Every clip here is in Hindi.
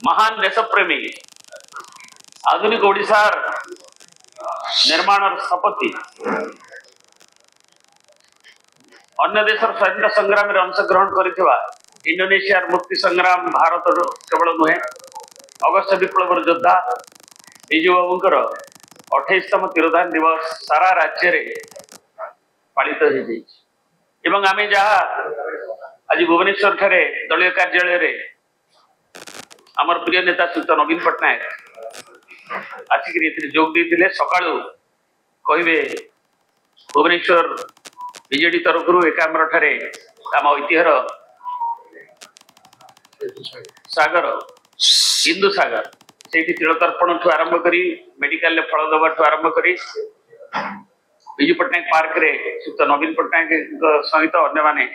महान देशप्रेमी आधुनिक ओडिशार निर्माण स्थपति अन्य देश स्वाधीनता संग्राम में अंशग्रहण करथिबा इंडोनेशियार मुक्ति संग्राम भारत केवल नुहे अगस्त विप्लव योद्धा बिजू बाबूंकर 28तम तिरोधान दिवस सारा राज्य रे पालित हो आमे जहा आज भुवनेश्वर ठारे दलीय कार्यालय रे आमर प्रिय नेता श्री नवीन पट्टनायक आसिक जोग देते सका कहे भुवनेश्वर बीजेडी तरफ एकाम्र ठारे आम ऐतिह्यर सागर हिंदू सागर से तिलतर्पण ठू आरंभ कर मेडिकल फल दबा ठू आरंभ कर विजु पट्टनायक पार्क रे श्री नवीन पट्टनायक सहित अन्य माने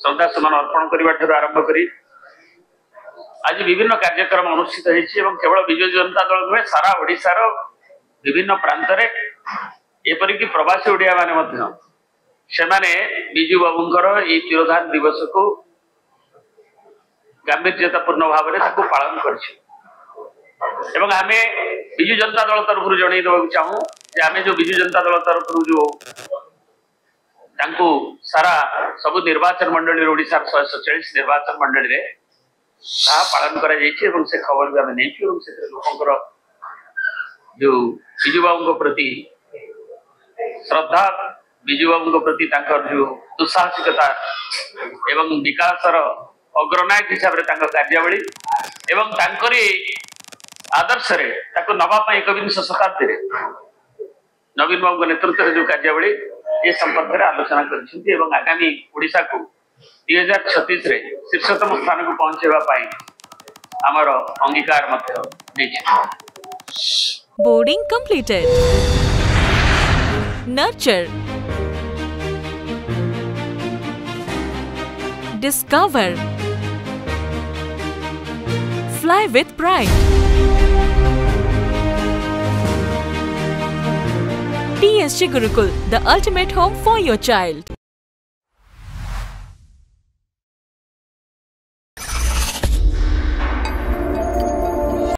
श्रद्धा सुमन अर्पण करने आरंभ कर आज विभिन्न कार्यक्रम अनुष्ठित होती केवल विजु जनता दल नुहे सारा ओडिशार विभिन्न प्रांत रे एपरिक प्रवासी ओडिया माने सेमाने बिजू बाबूंकर ये तिरोधान दिवस को गांभीर्यतापूर्ण भाव में पालन कर आमे बिजु जनता दल तरफ जन देवाक चाहूँ आमे जो बिजु जनता दल तरफ जो सारा सब निर्वाचन मंडली ओडिशा 147 निर्वाचन मंडली रे पालन करा से खबर भी आम नहीं लोकर जो बिजू बाबू प्रति श्रद्धा बिजू बाबू प्रति जो दुस्साहसिकता एवं विकासर अग्रनायक हिसाब से कार्यावली एवं आदर्श रे नवापाई 21 शताब्दी रे नवीन बाबू नेतृत्व में जो कार्यावली ये संपर्क में आलोचना कर आगामी ओडिशा को 2036 रे शीर्षतम स्थान को पहुंचेगा आमर अंगीकार boarding completed nurture discover fly with pride TSG Gurukul, the ultimate home for your child.